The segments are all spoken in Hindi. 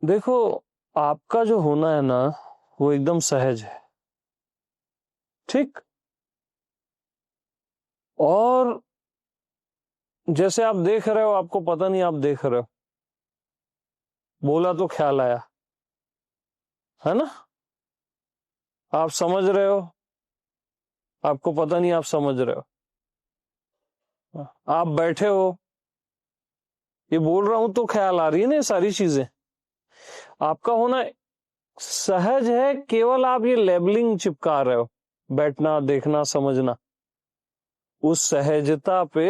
देखो, आपका जो होना है ना वो एकदम सहज है, ठीक। और जैसे आप देख रहे हो, आपको पता नहीं आप देख रहे हो, बोला तो ख्याल आया, है ना। आप समझ रहे हो, आपको पता नहीं आप समझ रहे हो। आप बैठे हो, ये बोल रहा हूं तो ख्याल आ रही है ना, ये सारी चीजें। आपका होना सहज है, केवल आप ये लेबलिंग चिपका रहे हो, बैठना, देखना, समझना। उस सहजता पे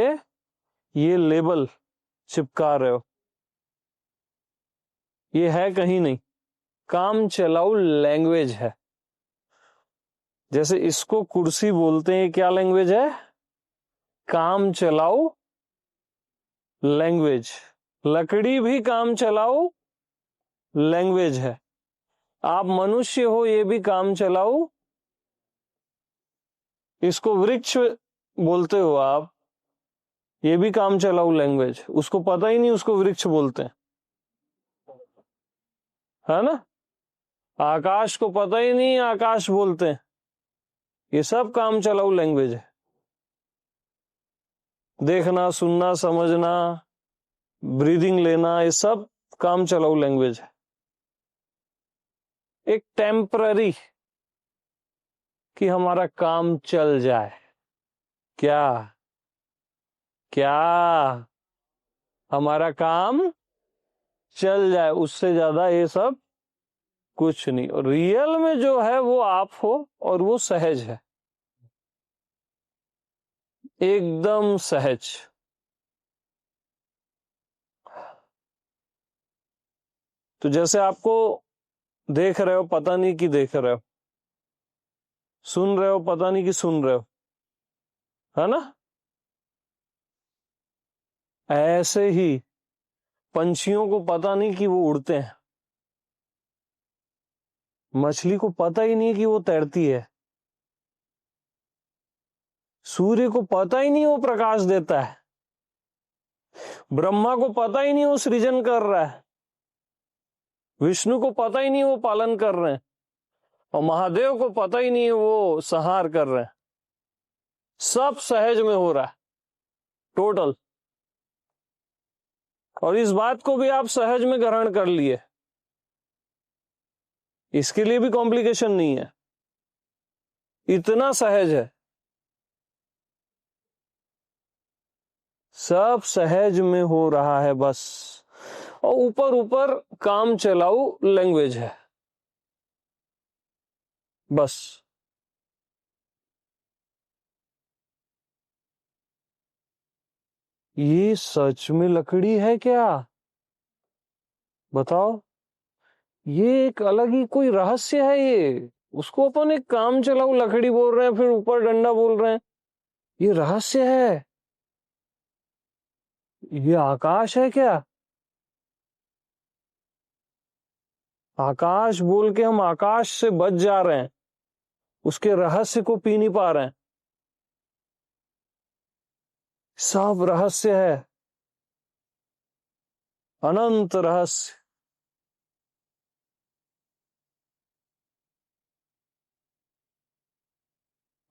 ये लेबल चिपका रहे हो, ये है कहीं नहीं। काम चलाऊ लैंग्वेज है। जैसे इसको कुर्सी बोलते हैं, क्या लैंग्वेज है? काम चलाऊ लैंग्वेज। लकड़ी भी काम चलाऊ लैंग्वेज है। आप मनुष्य हो, ये भी काम चलाऊ। इसको वृक्ष बोलते हो आप, ये भी काम चलाऊ लैंग्वेज। उसको पता ही नहीं उसको वृक्ष बोलते हैं, है ना। आकाश को पता ही नहीं आकाश बोलते हैं। ये सब काम चलाऊ लैंग्वेज है। देखना, सुनना, समझना, ब्रीदिंग लेना, ये सब काम चलाऊ लैंग्वेज है। एक टेम्पररी कि हमारा काम चल जाए। क्या क्या हमारा काम चल जाए, उससे ज्यादा ये सब कुछ नहीं। और रियल में जो है वो आप हो, और वो सहज है, एकदम सहज। तो जैसे आपको देख रहे हो, पता नहीं कि देख रहे हो, सुन रहे हो, पता नहीं कि सुन रहे हो, है ना। ऐसे ही पंछियों को पता नहीं कि वो उड़ते हैं, मछली को पता ही नहीं कि वो तैरती है, सूर्य को पता ही नहीं वो प्रकाश देता है, ब्रह्मा को पता ही नहीं वो सृजन कर रहा है, विष्णु को पता ही नहीं वो पालन कर रहे हैं, और महादेव को पता ही नहीं वो संहार कर रहे हैं। सब सहज में हो रहा है, टोटल। और इस बात को भी आप सहज में ग्रहण कर लिए, इसके लिए भी कॉम्प्लिकेशन नहीं है, इतना सहज है। सब सहज में हो रहा है बस। और ऊपर ऊपर काम चलाऊ लैंग्वेज है, बस। ये सच में लकड़ी है क्या? बताओ। ये एक अलग ही कोई रहस्य है ये। उसको अपन एक काम चलाऊ लकड़ी बोल रहे हैं, फिर ऊपर डंडा बोल रहे हैं। ये रहस्य है। ये आकाश है क्या? आकाश बोल के हम आकाश से बच जा रहे हैं, उसके रहस्य को पी नहीं पा रहे हैं। सब रहस्य है, अनंत रहस्य।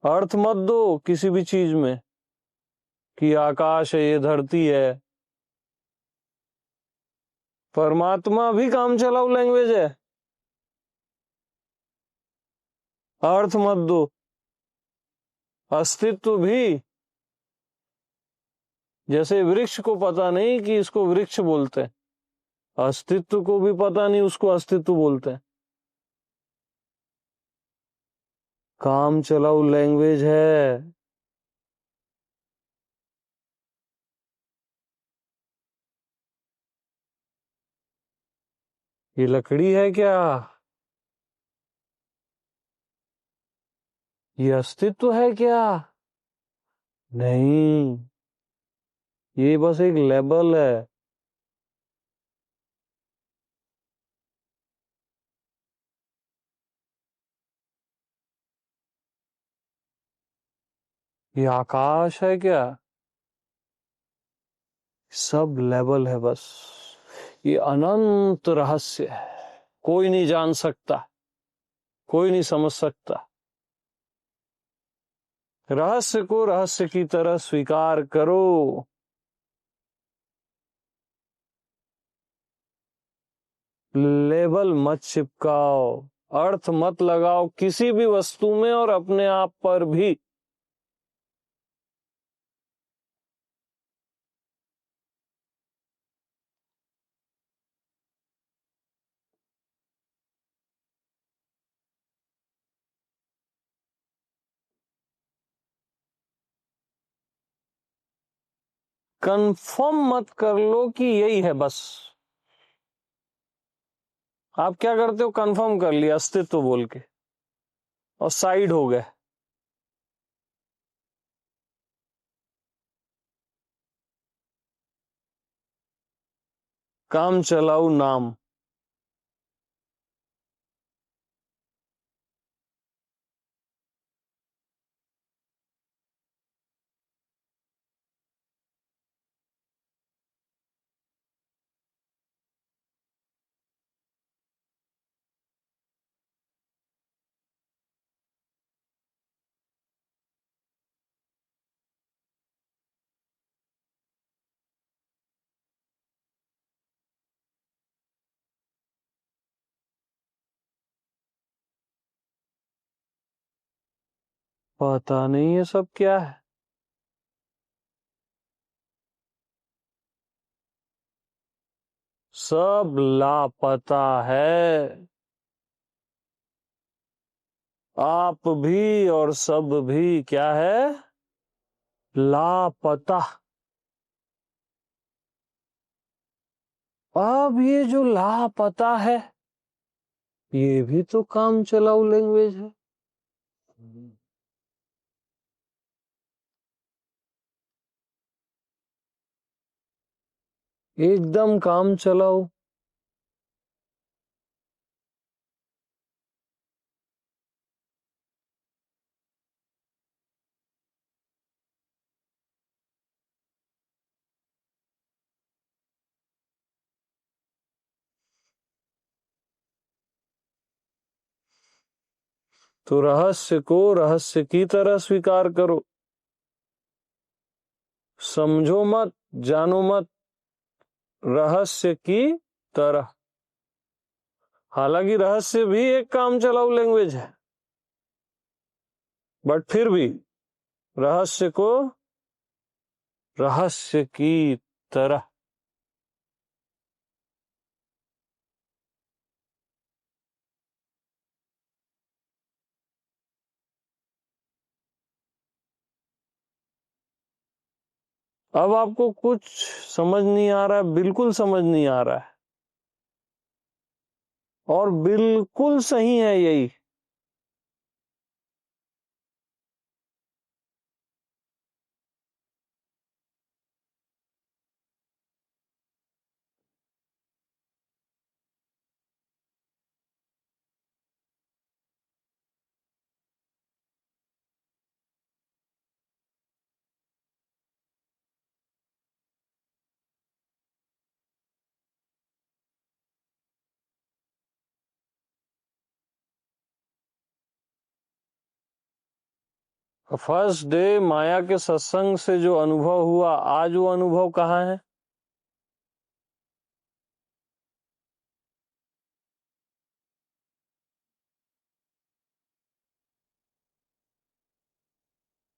अर्थ मत दो किसी भी चीज में कि आकाश है, ये धरती है। परमात्मा भी काम चलाऊ लैंग्वेज है, अर्थ मत दो। अस्तित्व भी, जैसे वृक्ष को पता नहीं कि इसको वृक्ष बोलते हैं, अस्तित्व को भी पता नहीं उसको अस्तित्व बोलते हैं। काम चलाऊ लैंग्वेज है। ये लकड़ी है क्या? ये अस्तित्व है क्या? नहीं, ये बस एक लेबल है। ये आकाश है क्या? सब लेबल है बस। ये अनंत रहस्य है, कोई नहीं जान सकता, कोई नहीं समझ सकता। रहस्य को रहस्य की तरह स्वीकार करो। लेबल मत चिपकाओ, अर्थ मत लगाओ किसी भी वस्तु में और अपने आप पर भी। कंफर्म मत कर लो कि यही है बस। आप क्या करते हो, कंफर्म कर लिया अस्तित्व बोल के और साइड हो गए। काम चलाऊ नाम। पता नहीं ये सब क्या है। सब लापता है, आप भी और सब भी क्या है, लापता। अब ये जो लापता है ये भी तो काम चलाऊ लैंग्वेज है। एकदम काम चलाऊ। तो रहस्य को रहस्य की तरह स्वीकार करो। समझो मत, जानो मत, रहस्य की तरह। हालांकि रहस्य भी एक काम चलाऊ लैंग्वेज है, बट फिर भी रहस्य को रहस्य की तरह। अब आपको कुछ समझ नहीं आ रहा है, बिल्कुल समझ नहीं आ रहा है, और बिल्कुल सही है यही। फर्स्ट डे माया के सत्संग से जो अनुभव हुआ, आज वो अनुभव कहाँ है?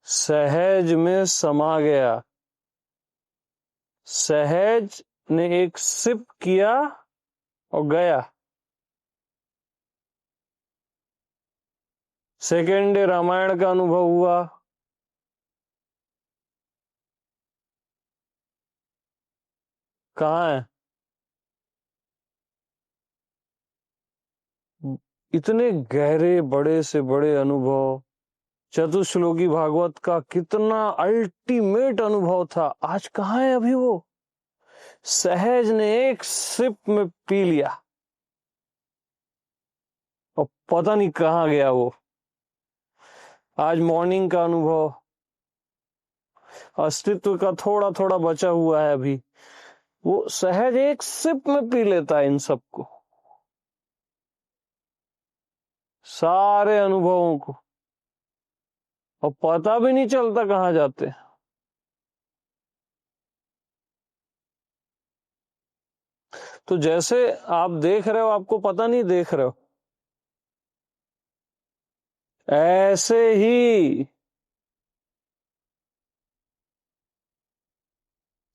सहज में समा गया। सहज ने एक सिप किया और गया। सेकेंड डे रामायण का अनुभव हुआ। कहाँ है? इतने गहरे बड़े से बड़े अनुभव, चतुश्लोकी भागवत का कितना अल्टीमेट अनुभव था, आज कहाँ है अभी वो? सहज ने एक सिप में पी लिया और पता नहीं कहाँ गया वो। आज मॉर्निंग का अनुभव, अस्तित्व का थोड़ा थोड़ा बचा हुआ है अभी, वो सहज एक सिप में पी लेता है इन सबको, सारे अनुभवों को, और पता भी नहीं चलता कहाँ जाते। तो जैसे आप देख रहे हो, आपको पता नहीं देख रहे हो, ऐसे ही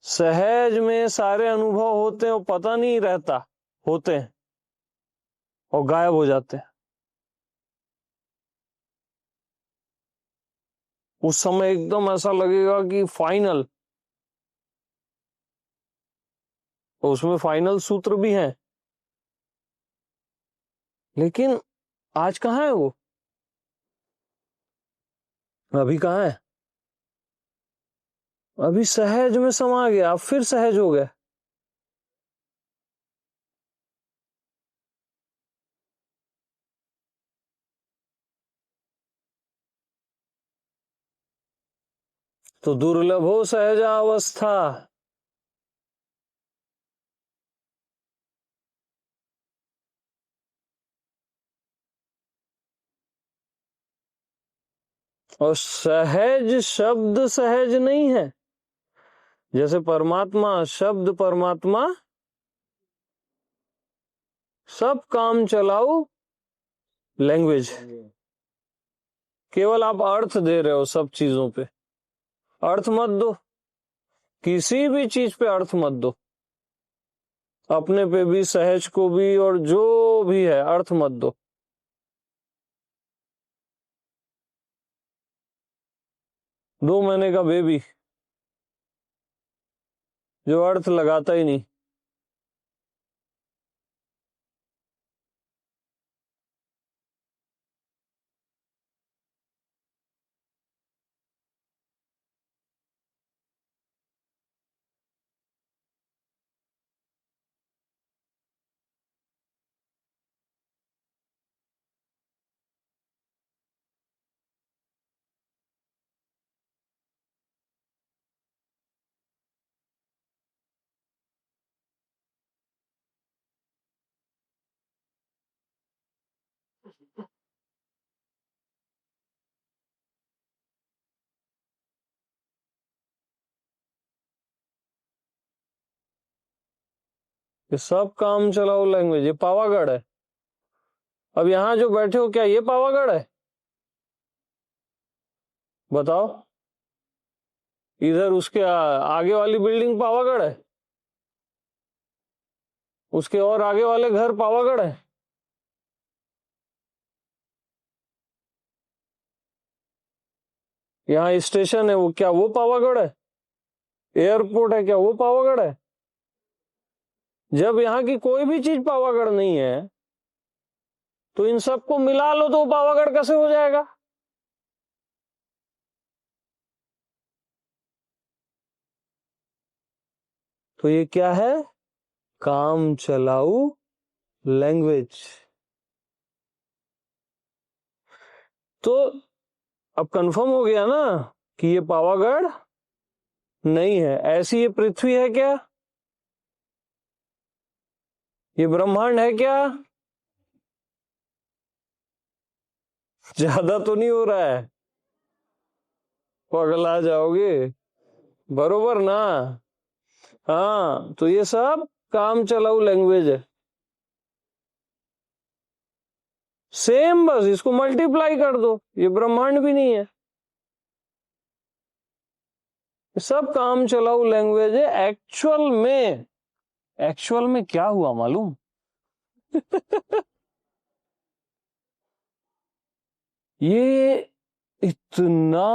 सहज में सारे अनुभव होते हैं और पता नहीं रहता, होते हैं और गायब हो जाते हैं। उस समय एकदम ऐसा लगेगा कि फाइनल, और उसमें फाइनल सूत्र भी हैं, लेकिन आज कहाँ है वो? अभी कहाँ है? अभी सहज में समा गया, आप फिर सहज हो गए। तो दुर्लभ हो सहजावस्था। और सहज शब्द सहज नहीं है, जैसे परमात्मा शब्द, परमात्मा सब काम चलाऊ लैंग्वेज। केवल आप अर्थ दे रहे हो सब चीजों पे, अर्थ मत दो, किसी भी चीज पे अर्थ मत दो, अपने पे भी, सहज को भी, और जो भी है अर्थ मत दो। 2 महीने का बेबी जो अर्थ लगाता ही नहीं, ये सब काम चलाओ लैंग्वेज, ये पावागढ़ है। अब यहां जो बैठे हो, क्या ये पावागढ़ है? बताओ। इधर उसके आगे वाली बिल्डिंग पावागढ़ है, उसके और आगे वाले घर पावागढ़ है। यहाँ स्टेशन है, वो क्या वो पावागढ़ है? एयरपोर्ट है, क्या वो पावागढ़ है? जब यहाँ की कोई भी चीज पावागढ़ नहीं है, तो इन सबको मिला लो तो वो पावागढ़ कैसे हो जाएगा? तो ये क्या है? काम चलाऊ लैंग्वेज। तो अब कंफर्म हो गया ना कि ये पावागढ़ नहीं है। ऐसी ये पृथ्वी है क्या? ये ब्रह्मांड है क्या? ज्यादा तो नहीं हो रहा है? पगला जाओगे, बरोबर ना? हाँ, तो ये सब काम चलाऊ लैंग्वेज है। सेम, बस इसको मल्टीप्लाई कर दो, ये ब्रह्मांड भी नहीं है, ये सब काम चलाऊ लैंग्वेज है। एक्चुअल में क्या हुआ मालूम? ये इतना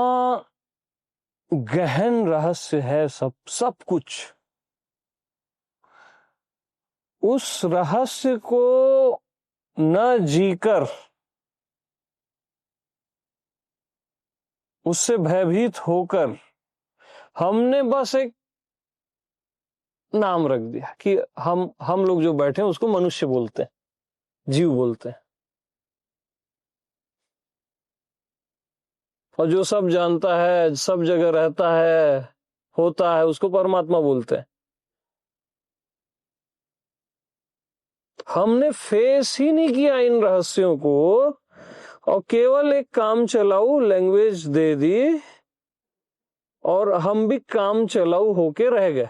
गहन रहस्य है, सब कुछ। उस रहस्य को न जीकर, उससे भयभीत होकर, हमने बस एक नाम रख दिया कि हम लोग जो बैठे हैं उसको मनुष्य बोलते हैं, जीव बोलते हैं। और जो सब जानता है, सब जगह रहता है, होता है, उसको परमात्मा बोलते हैं। हमने फेस ही नहीं किया इन रहस्यों को और केवल एक काम चलाऊ लैंग्वेज दे दी और हम भी काम चलाऊ होके रह गए।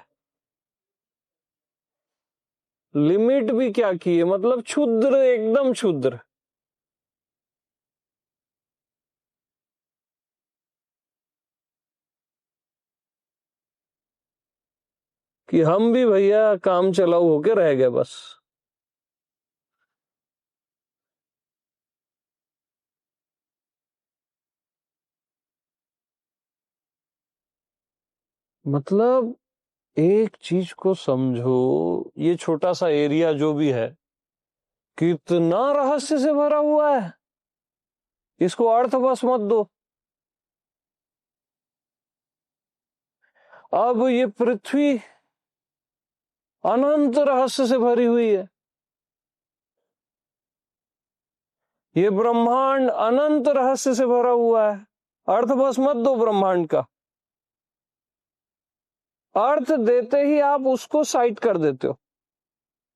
लिमिट भी क्या की है, मतलब क्षुद्र, एकदम क्षुद्र। कि हम भी भैया काम चलाऊ होके रह गए बस। मतलब एक चीज को समझो, ये छोटा सा एरिया जो भी है कितना रहस्य से भरा हुआ है, इसको अर्थ बस मत दो। अब ये पृथ्वी अनंत रहस्य से भरी हुई है, ये ब्रह्मांड अनंत रहस्य से भरा हुआ है। अर्थ बस मत दो ब्रह्मांड का, अर्थ देते ही आप उसको साइड कर देते हो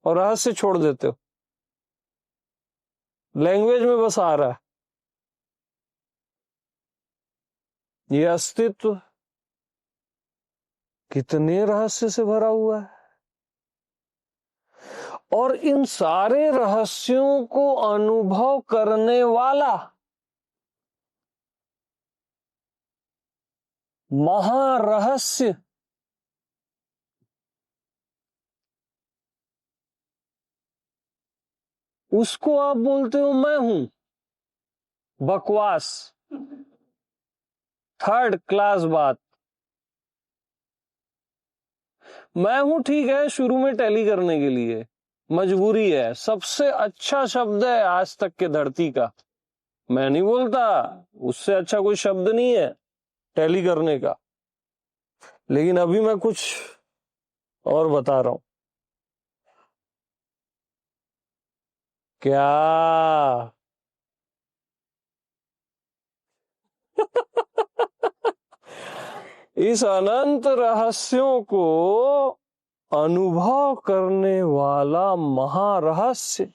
और रहस्य छोड़ देते हो। लैंग्वेज में बस आ रहा है ये अस्तित्व कितने रहस्य से भरा हुआ है। और इन सारे रहस्यों को अनुभव करने वाला महारहस्य उसको आप बोलते हो मैं हूं। बकवास, थर्ड क्लास बात। मैं हूं ठीक है, शुरू में टैली करने के लिए मजबूरी है, सबसे अच्छा शब्द है आज तक के धरती का। मैं नहीं बोलता, उससे अच्छा कोई शब्द नहीं है टैली करने का। लेकिन अभी मैं कुछ और बता रहा हूं। क्या? इस अनंत रहस्यों को अनुभव करने वाला महारहस्य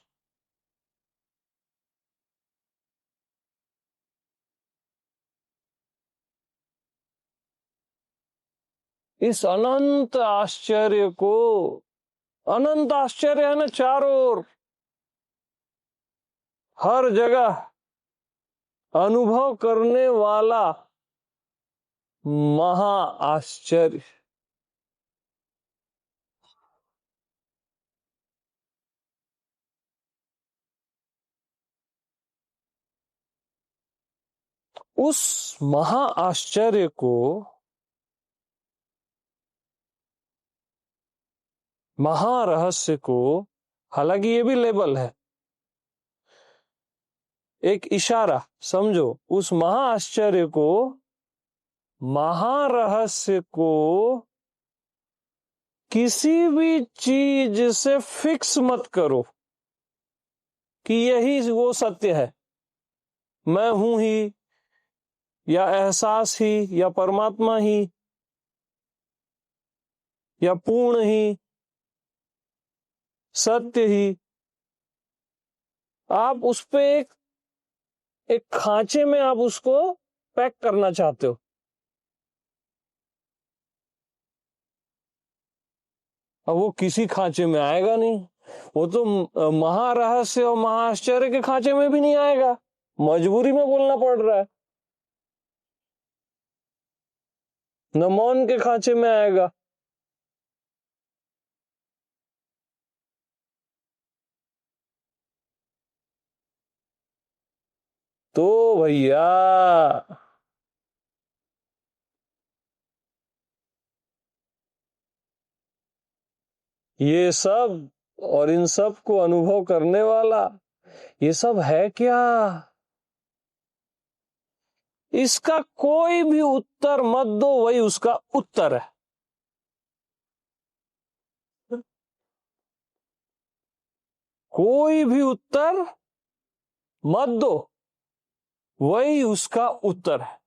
इस अनंत आश्चर्य को, अनंत आश्चर्य है ना चारों ओर, हर जगह अनुभव करने वाला महा आश्चर्य। उस महा आश्चर्य को, महारहस्य को, हालांकि ये भी लेबल है, एक इशारा समझो, उस महाआश्चर्य को, महारहस्य को किसी भी चीज से फिक्स मत करो कि यही वो सत्य है, मैं हूं ही या एहसास ही या परमात्मा ही या पूर्ण ही सत्य ही। आप उस पे एक खांचे में आप उसको पैक करना चाहते हो। अब वो किसी खांचे में आएगा नहीं, वो तो महारहस्य और महाआश्चर्य के खांचे में भी नहीं आएगा, मजबूरी में बोलना पड़ रहा है। न मौन के खांचे में आएगा। तो भैया ये सब और इन सब को अनुभव करने वाला ये सब है क्या? इसका कोई भी उत्तर मत दो, वही उसका उत्तर है। कोई भी उत्तर मत दो, वही उसका उत्तर है।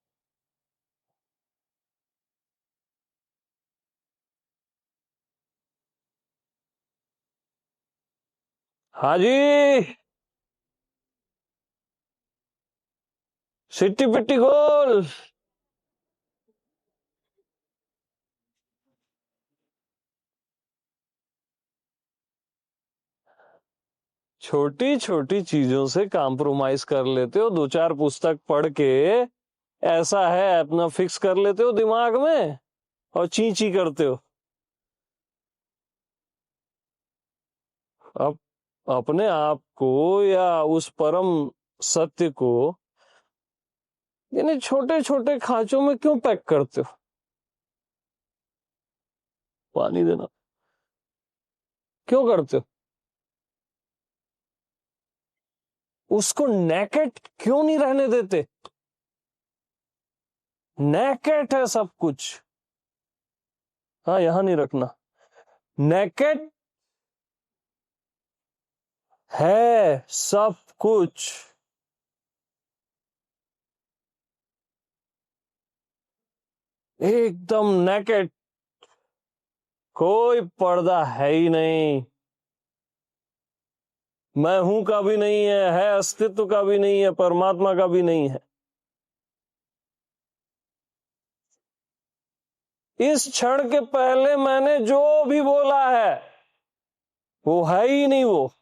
हाँ जी। सिट्टी पिट्टी खोल। छोटी छोटी चीजों से कॉम्प्रोमाइज कर लेते हो, दो चार पुस्तक पढ़ के ऐसा है अपना फिक्स कर लेते हो दिमाग में और ची ची करते हो। अब अपने आप को या उस परम सत्य को यानी छोटे छोटे खांचों में क्यों पैक करते हो? पानी देना क्यों करते हो? उसको नेकेड क्यों नहीं रहने देते? नेकेड है सब कुछ। हाँ, यहां नहीं रखना। नेकेड है सब कुछ। एकदम नेकेड। कोई पर्दा है ही नहीं। मैं हूं का भी नहीं है अस्तित्व का भी नहीं है, परमात्मा का भी नहीं है। इस क्षण के पहले मैंने जो भी बोला है वो है ही नहीं वो।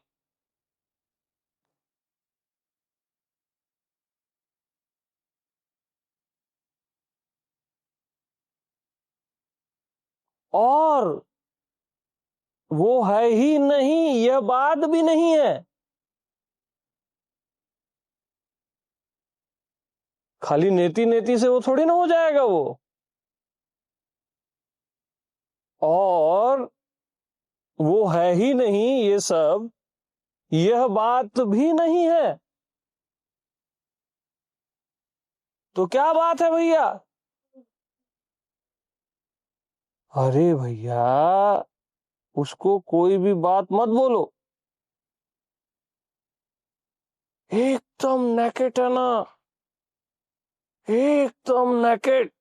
और वो है ही नहीं, यह बात भी नहीं है। खाली नेति नेति से वो थोड़ी ना हो जाएगा वो। और वो है ही नहीं ये सब, यह बात भी नहीं है। तो क्या बात है भैया? अरे भैया, उसको कोई भी बात मत बोलो। एकदम नेकेट है ना, एकदम नेकेट।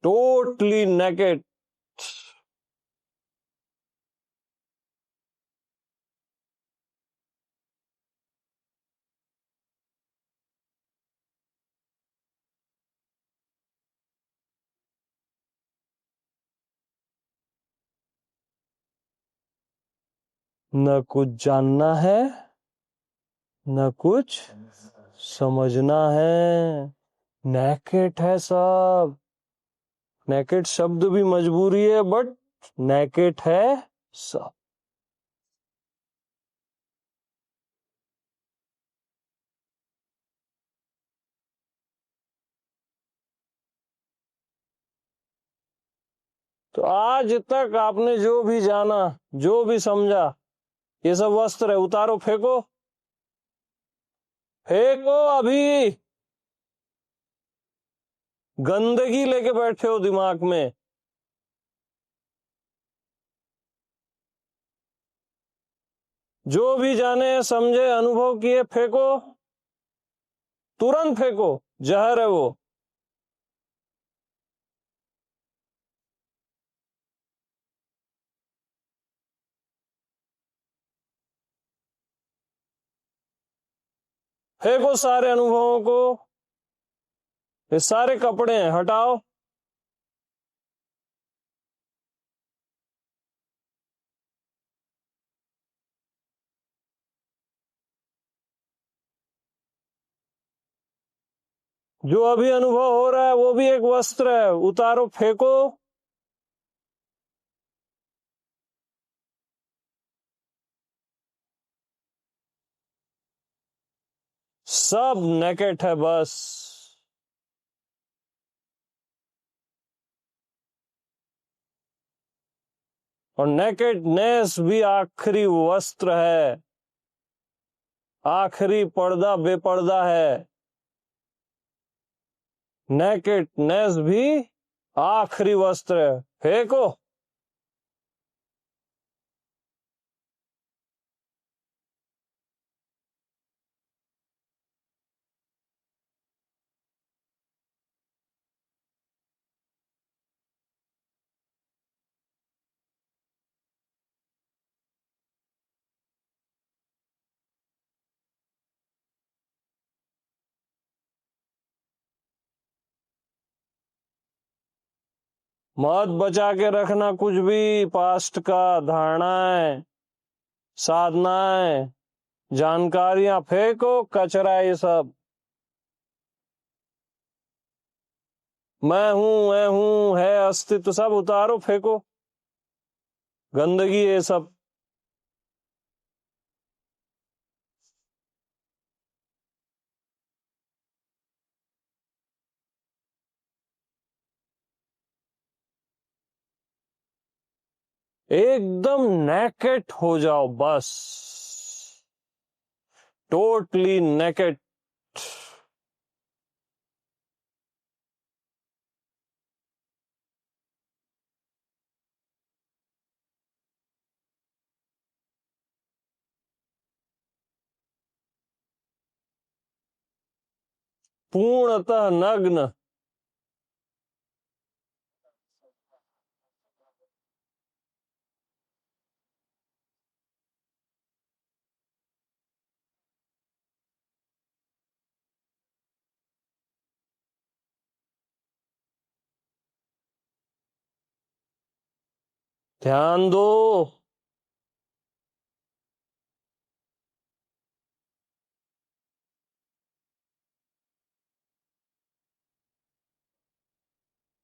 Totally naked. न कुछ जानना है न कुछ समझना है। नेकेट है सब। नेकेट शब्द भी मजबूरी है, बट नेकेट है सब। तो आज तक आपने जो भी जाना, जो भी समझा, ये सब वस्त्र है, उतारो, फेंको। फेंको अभी। गंदगी लेके बैठे हो दिमाग में। जो भी जाने समझे अनुभव किए फेंको। तुरंत फेंको। जहर है वो। फेंको सारे अनुभवों को। ये सारे कपड़े हैं, हटाओ। जो अभी अनुभव हो रहा है वो भी एक वस्त्र है, उतारो, फेंको। सब नेकेट है बस। और नेकेडनेस भी आखिरी वस्त्र है, आखिरी पर्दा बेपर्दा है। नेकेडनेस भी आखिरी वस्त्र है। फेंको। मत बचा के रखना कुछ भी, पास्ट का। धारणाएं, साधनाएं, जानकारियां फेंको, कचरा है ये सब। मैं हूं, है अस्तित्व, सब उतारो, फेंको। गंदगी ये सब। एकदम नेकेट हो जाओ बस। Totally naked. पूर्णतः नग्न। ध्यान दो।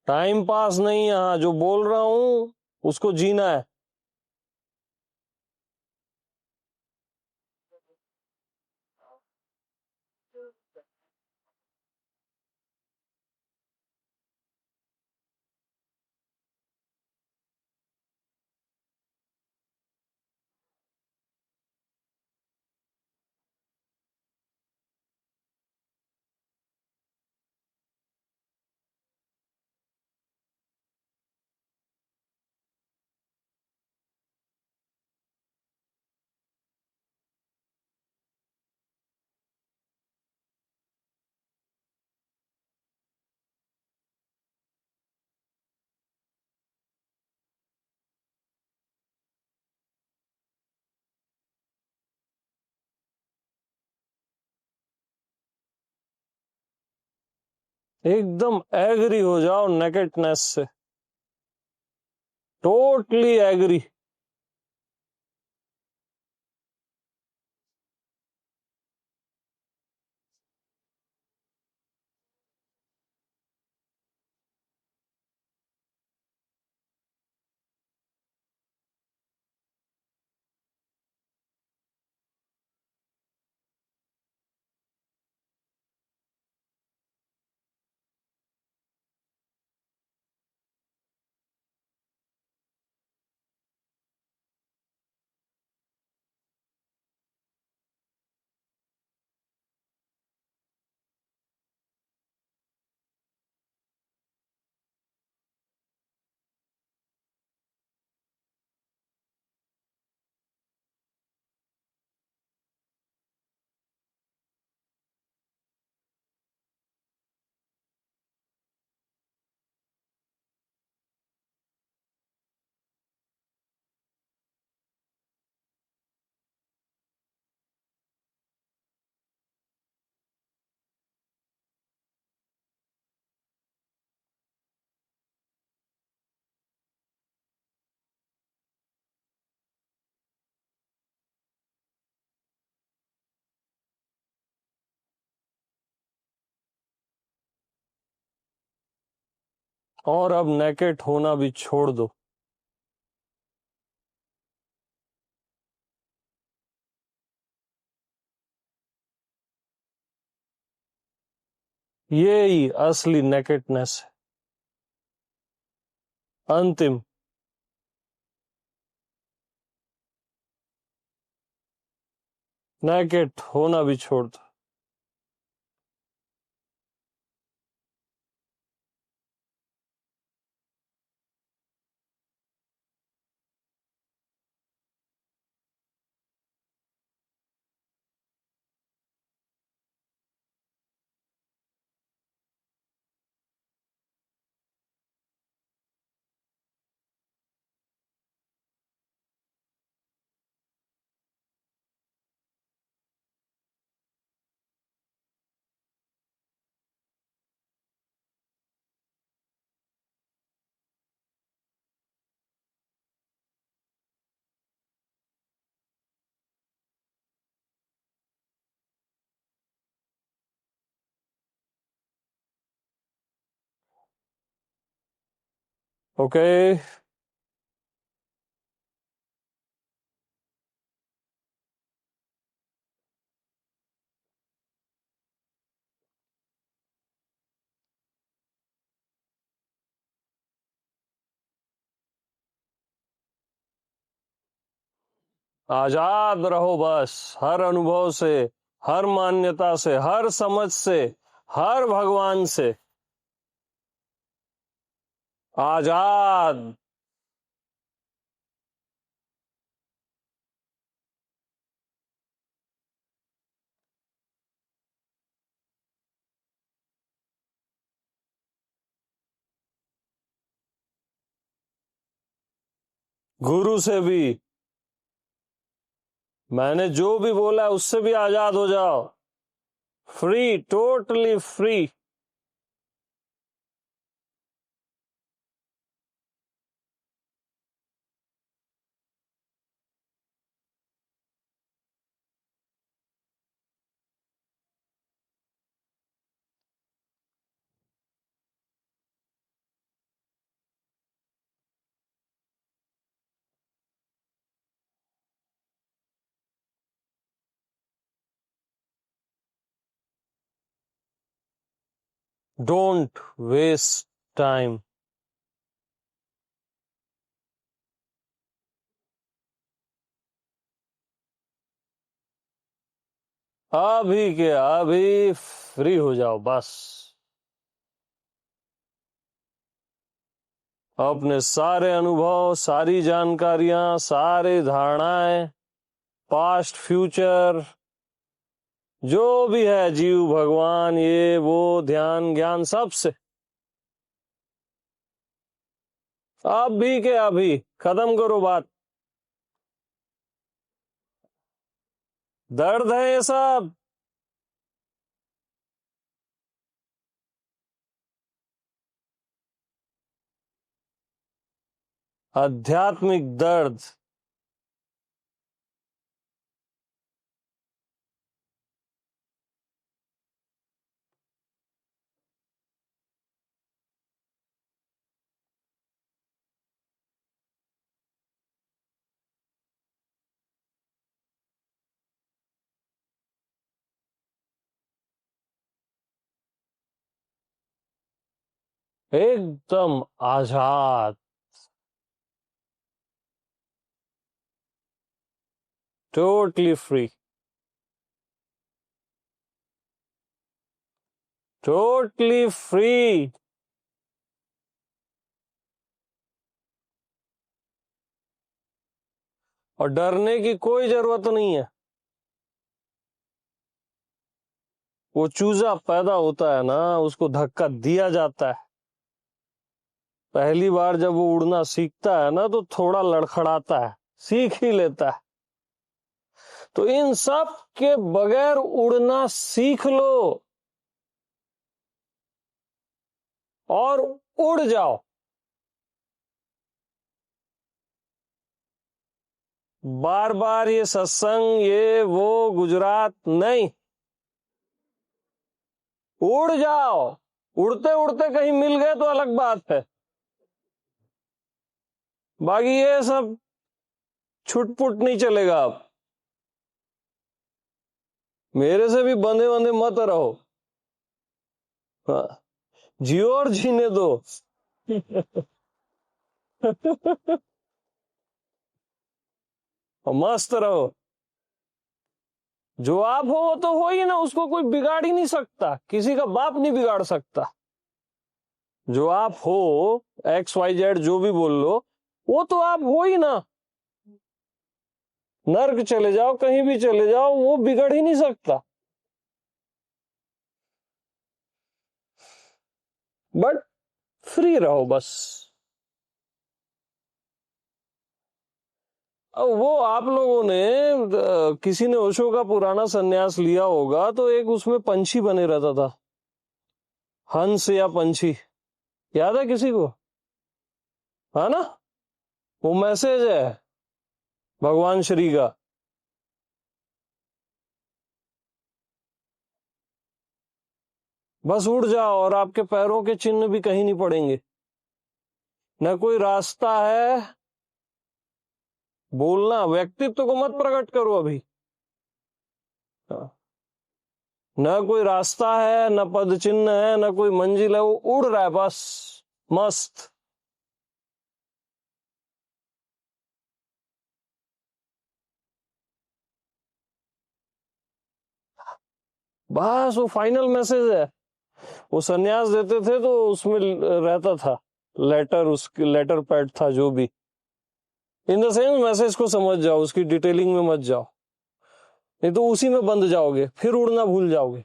टाइम पास नहीं, यहां जो बोल रहा हूं उसको जीना है। एकदम एग्री हो जाओ नेकेटनेस से। Totally agree. और अब नेकेट होना भी छोड़ दो। ये ही असली नेकेटनेस है। अंतिम। नेकेट होना भी छोड़ दो। ओके। आजाद रहो बस, हर अनुभव से, हर मान्यता से, हर समझ से, हर भगवान से। आजाद। गुरु से भी, मैंने जो भी बोला है उससे भी आजाद हो जाओ। Free, totally free. Don't waste time. अभी के अभी फ्री हो जाओ बस। अपने सारे अनुभव, सारी जानकारियां, सारी धारणाएं, पास्ट फ्यूचर, जो भी है, जीव भगवान, ये वो, ध्यान ज्ञान, सब से अभी के अभी खत्म करो बात। दर्द है ये सब। आध्यात्मिक दर्द। एकदम आजाद। Totally free. Totally free. और डरने की कोई जरूरत नहीं है। वो चूजा पैदा होता है ना, उसको धक्का दिया जाता है। पहली बार जब वो उड़ना सीखता है ना, तो थोड़ा लड़खड़ाता है, सीख ही लेता है। तो इन सब के बगैर उड़ना सीख लो और उड़ जाओ। बार बार ये सत्संग, ये वो, गुजरात नहीं, उड़ जाओ। उड़ते उड़ते कहीं मिल गए तो अलग बात है। बाकी ये सब छुटपुट नहीं चलेगा। अब मेरे से भी बंधे बंधे मत रहो। हाँ, जियो और जीने दो। और मस्त रहो। जो आप हो वो तो हो ही ना, उसको कोई बिगाड़ ही नहीं सकता, किसी का बाप नहीं बिगाड़ सकता। जो आप हो, एक्स वाई जेड जो भी बोल लो, वो तो आप हो ही ना। नर्क चले जाओ, कहीं भी चले जाओ, वो बिगड़ ही नहीं सकता। बट फ्री रहो बस। अब वो आप लोगों ने किसी ने ओशो का पुराना सन्यास लिया होगा, तो एक उसमें पंछी बने रहता था, हंस या पंछी, याद है किसी को? है ना? वो मैसेज है भगवान श्री का। बस उड़ जाओ और आपके पैरों के चिन्ह भी कहीं नहीं पड़ेंगे। न कोई रास्ता है, बोलना, व्यक्तित्व को मत प्रकट करो अभी। न कोई रास्ता है, न पद चिन्ह है, न कोई मंजिल है, वो उड़ रहा है बस, मस्त। बस वो फाइनल मैसेज है। वो सन्यास देते थे तो उसमें रहता था लेटर, उसकी लेटर पैड था जो भी। इन द सेंस मैसेज को समझ जाओ, उसकी डिटेलिंग में मत जाओ, नहीं तो उसी में बंद जाओगे, फिर उड़ना भूल जाओगे।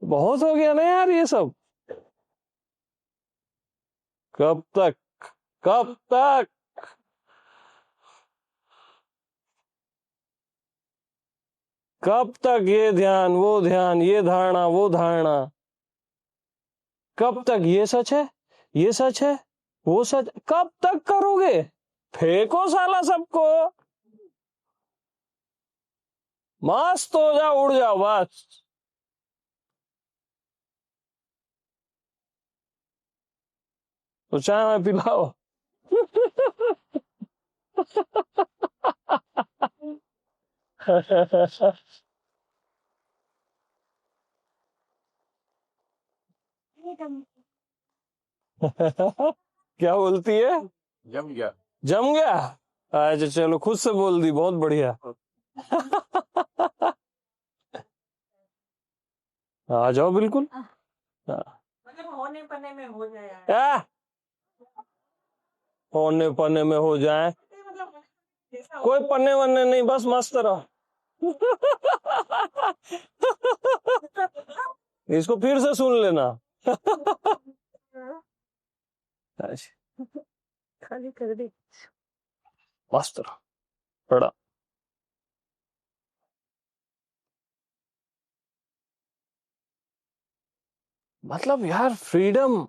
बहुत हो गया ना यार ये सब। कब तक, कब तक? कब तक ये ध्यान वो ध्यान, ये धारणा वो धारणा? कब तक ये सच है, ये सच है, वो सच, कब तक करोगे? फेंको साला सबको, मस्त हो जाओ, उड़ जाओ बस। तो चाय में पिलाओ। क्या बोलती है? जम गया। जम गया? अच्छा चलो, खुद से बोल दी, बहुत बढ़िया। आ जाओ बिल्कुल। हाँ। मतलब होने पने में हो जाए यार। आ, होने पने में हो जाए, मतलब जैसा कोई पन्ने वन्ने नहीं, बस मस्त रहो। इसको फिर से सुन लेना। अच्छा, खाली कर दे। मस्त रहो, बड़ा। मतलब यार फ्रीडम,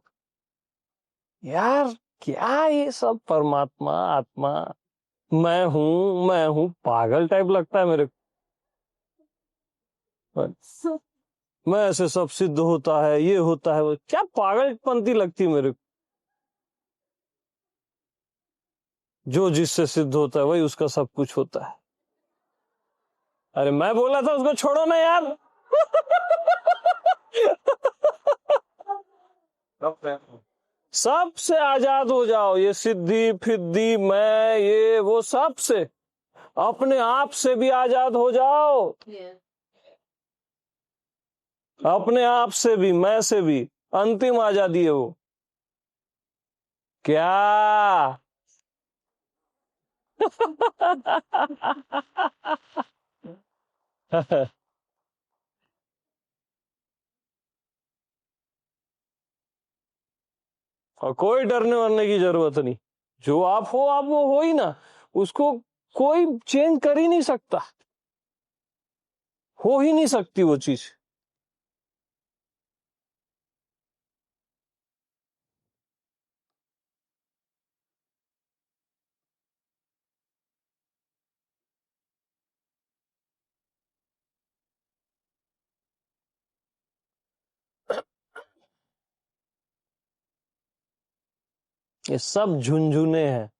यार क्या ये सब परमात्मा आत्मा, मैं हूं, पागल टाइप लगता है मेरे को। मैं ऐसे सब सिद्ध होता है, ये होता है, वो क्या पागलपंती लगती है मेरे को। जो जिससे सिद्ध होता है वही उसका सब कुछ होता है। अरे मैं बोला था उसको छोड़ो ना यार। सबसे आजाद हो जाओ, ये सिद्धि फिद्धि मैं ये वो सब से, अपने आप से भी आजाद हो जाओ। अपने आप से भी, मैं से भी, अंतिम आजादी है वो। क्या? और कोई डरने वरने की जरूरत नहीं। जो आप हो, आप वो हो ही ना। उसको कोई चेंज कर ही नहीं सकता, हो ही नहीं सकती वो चीज। ये सब झुंझुने हैं।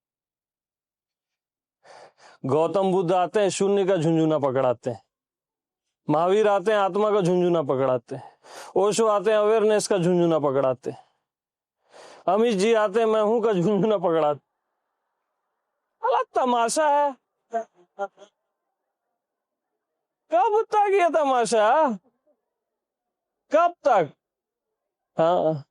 गौतम बुद्ध आते हैं, शून्य का झुंझुना पकड़ाते हैं। महावीर आते हैं, आत्मा का झुंझुना पकड़ाते हैं। ओशो आते हैं, अवेयरनेस का झुंझुना पकड़ाते हैं। अमित जी आते हैं, मैं हूं का झुंझुना पकड़ाते। अलग तमाशा है। कब तक ये तमाशा? कब तक? हाँ,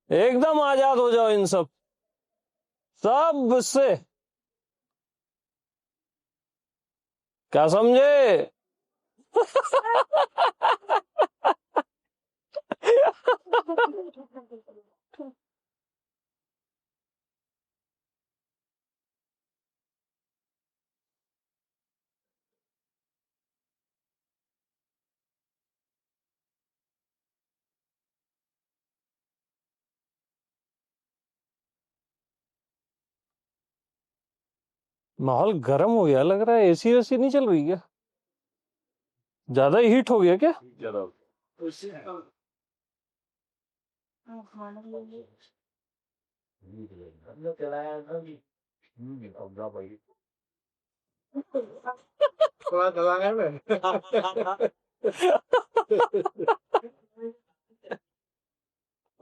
एकदम आजाद हो जाओ इन सब सब से। क्या समझे? माहौल गर्म हो गया लग रहा है। एसी वैसी नहीं चल रही क्या? ज्यादा हीट हो गया क्या?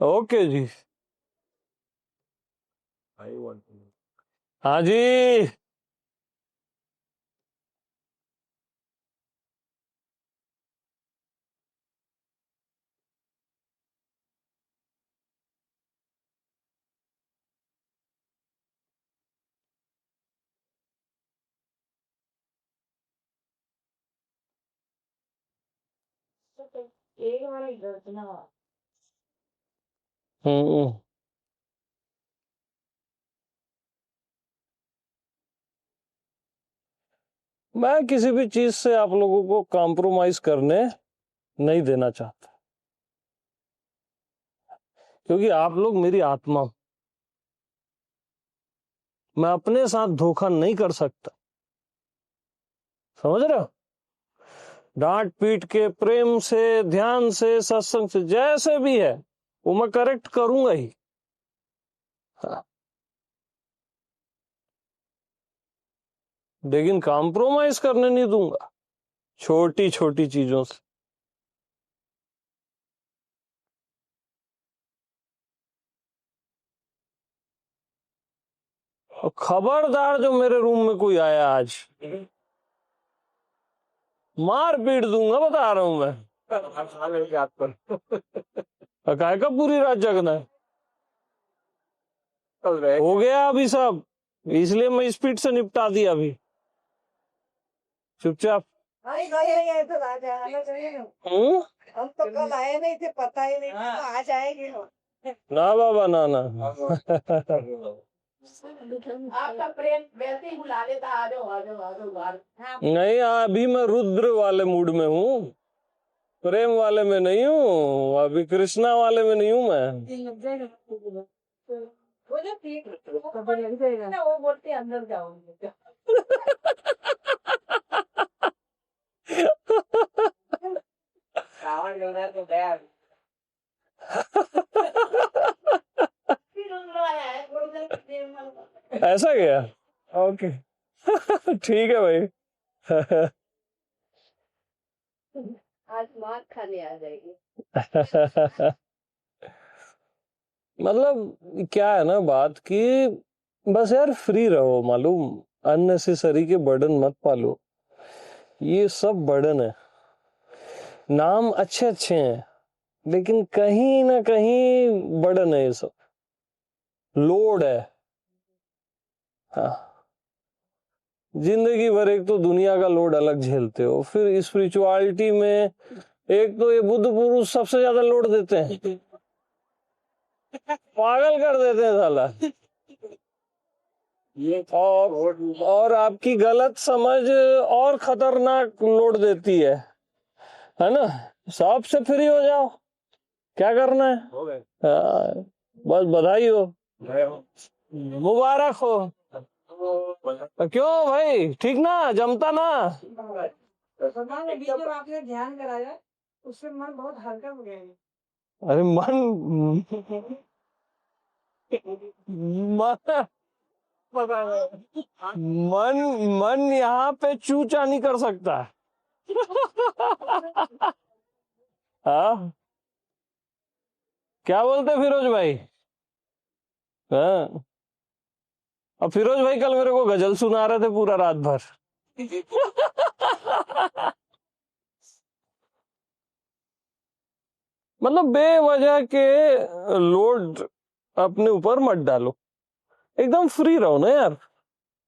ओके जी। हाँ जी। एक बार इधर से ना हम्म। मैं किसी भी चीज से आप लोगों को कॉम्प्रोमाइज करने नहीं देना चाहता, क्योंकि आप लोग मेरी आत्मा हो। मैं अपने साथ धोखा नहीं कर सकता, समझ रहे हो? डांट पीट के, प्रेम से, ध्यान से, सत्संग से, जैसे भी है वो मैं करेक्ट करूंगा ही। हाँ। लेकिन कॉम्प्रोमाइज करने नहीं दूंगा छोटी छोटी चीजों से। और खबरदार जो मेरे रूम में कोई आया आज, मार पीट दूंगा, बता रहा हूं मैं। और काय का पूरी रात जगना है? हो गया अभी सब, इसलिए मैं स्पीड से निपटा दिया अभी। चुपचाप। अरे गए तो आ जाए हम तो कल आए नहीं थे, पता ही नहीं था, तो आज आएंगे हम। ना बाबा ना ना। आपका प्रेम वैसे ही बुला लेता, आ जाओ आ जाओ आ जाओ बाहर। नहीं, अभी मैं रुद्र वाले मूड में हूँ, प्रेम वाले में नहीं हूँ, अभी कृष्णा वाले में नहीं हूँ मैं। वो जो ठीक ना, वो बोलते अंदर जाओगे। रावण लोना तो गया। ऐसा गया? ओके। ठीक है भाई। आज मार खाने आ जाएगी। मतलब क्या है ना बात कि बस यार फ्री रहो, मालूम, अननेसेसरी के बर्डन मत पालो। ये सब बर्डन है। नाम अच्छे अच्छे हैं, लेकिन कहीं ना कहीं बर्डन है, ये सब लोड है। हाँ। जिंदगी भर एक तो दुनिया का लोड अलग झेलते हो, फिर स्पिरिचुअलिटी में एक तो ये बुद्ध पुरुष सबसे ज्यादा लोड देते हैं, पागल कर देते हैं साला। और आपकी गलत समझ और खतरनाक लोड देती है ना? सबसे फ्री हो जाओ, क्या करना है? हो गए। हाँ, बस बधाई हो, मुबारक हो। क्यों भाई, ठीक ना, जमता ना? जब आपने ध्यान कराया उससे मन बहुत हल्का हो गया है। अरे मन मन मन मन यहाँ पे चूचा नहीं कर सकता। हाँ, क्या बोलते फिरोज भाई? हाँ। अब फिरोज भाई कल मेरे को गजल सुना रहे थे पूरा रात भर। मतलब बेवजह के लोड अपने ऊपर मत डालो, एकदम फ्री रहो ना यार।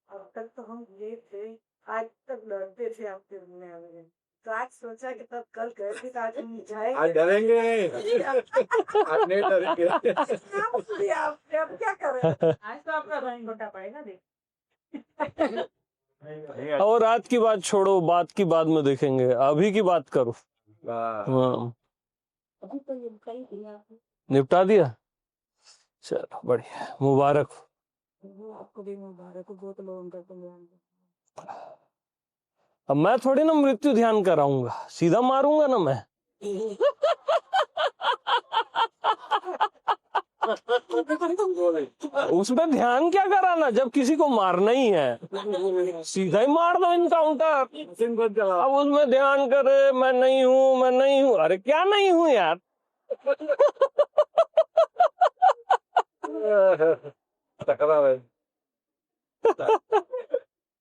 अब तक तो हम ये थे, आज तक लड़ते थे आपके दुनिया में, तो आज सोचा कि तब कल गए थे, तो आज हम जाएंगे। आज डरेंगे नहीं, आज नहीं डरेंगे। आपने अब क्या करें? आज तो आपका रंग घोटा पड़ेगा, देख। और रात की बात छोड़ो, बात की बाद में देखेंगे, अभी की बात करो। हाँ, अभी तो ये कही दिया आपने। निपटा दिया, चलो बढ़िया, मुबारक हो। वो आपको भी मुबारक हो, बहुत लोगों का कल्याण। अब मैं थोड़ी ना मृत्यु ध्यान कराऊंगा, सीधा मारूंगा ना मैं। उसमें ध्यान क्या कराना जब किसी को मारना ही है, सीधा ही मार दो इनकाउंटर। अब उसमें ध्यान करे मैं नहीं हूं, मैं नहीं हूं, अरे क्या नहीं हूं यार। टकराव है।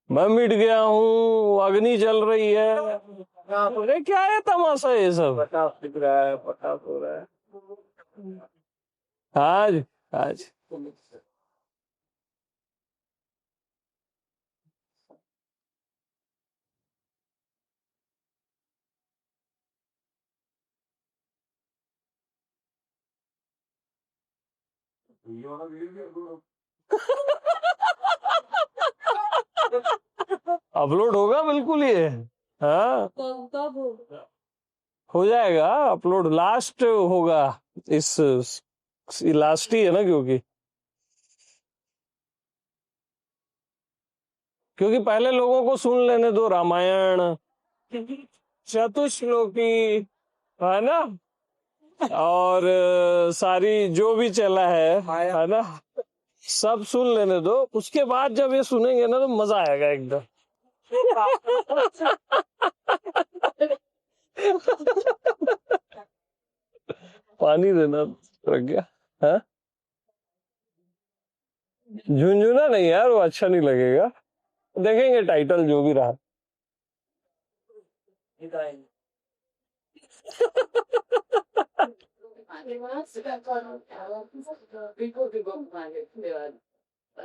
मैं मिट गया हूँ, अग्नि चल रही है, अरे क्या है तमाशा ये सब। पटाख दिख रहा है, पटाख हो रहा है। आज आज अपलोड होगा बिल्कुल ये। हाँ कब होगा? हो जाएगा अपलोड, लास्ट होगा इस लास्ट ही है ना, क्योंकि पहले लोगों को सुन लेने दो रामायण चतुश्लोकी, है ना, और सारी जो भी चला है ना, सब सुन लेने दो। उसके बाद जब ये सुनेंगे ना तो मजा आएगा एकदम। पानी देना रख गया। हाँ झुंझुना नहीं यार, वो अच्छा नहीं लगेगा, देखेंगे टाइटल जो भी रहा।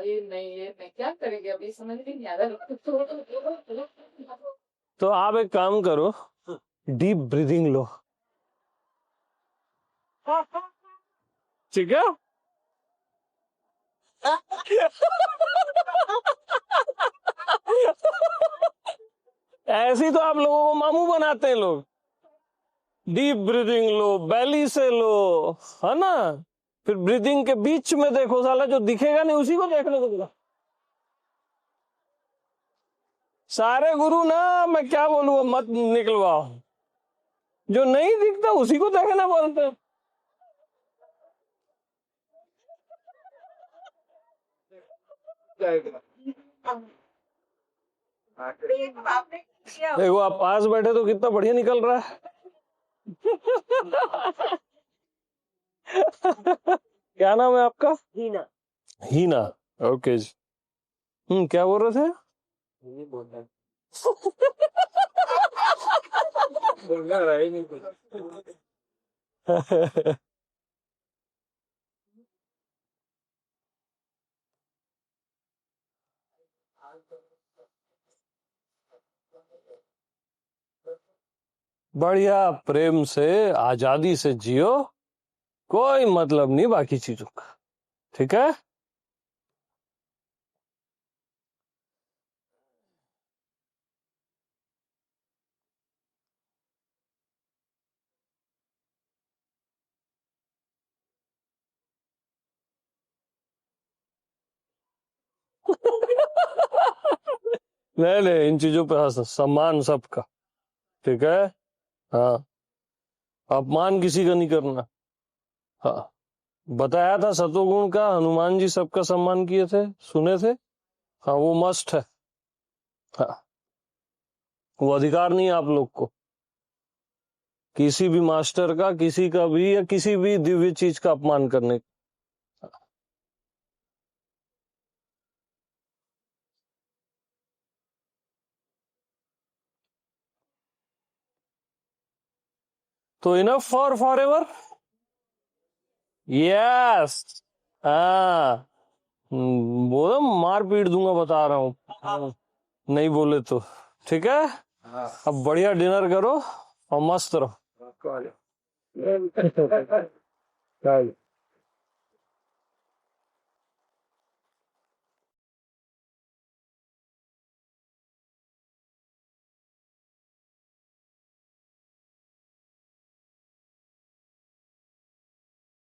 ये क्या करेंगे अभी समझ नहीं आ रहा। तो आप एक काम करो, डीप ब्रीदिंग लो, ठीक है। ऐसे ही तो आप लोगों को मामू बनाते हैं लोग। डीप ब्रीदिंग लो, बेली से लो, है ना, फिर ब्रीदिंग के बीच में देखो, साला जो दिखेगा नहीं उसी को देखने को मिला। सारे गुरु ना, मैं क्या बोलूँ, मत निकलवाओ, जो नहीं दिखता उसी को देखना बोलते हैं। देखो आप पास बैठे तो कितना बढ़िया निकल रहा है। क्या नाम है आपका? हीना। हीना, ओके जी। क्या बोल रहे थे? नहीं बोलना, बोलना रहा ही नहीं कुछ। बढ़िया प्रेम से आजादी से जियो, कोई मतलब नहीं बाकी चीजों का, ठीक है। नहीं नहीं, इन चीजों पे सम्मान सबका, ठीक है। हाँ, अपमान किसी का नहीं करना। हाँ, बताया था सतोगुण का हनुमान जी सबका सम्मान किए थे, सुने थे। हाँ वो मस्ट है। हाँ, वो अधिकार नहीं है आप लोग को किसी भी मास्टर का, किसी का भी, या किसी भी दिव्य चीज का अपमान करने का। तो इनफ फॉर फॉरएवर। यस। हाँ, बोलो मार पीट दूंगा, बता रहा हूँ, नहीं बोले तो, ठीक है। हाँ, अब बढ़िया डिनर करो और मस्त रहो। कॉल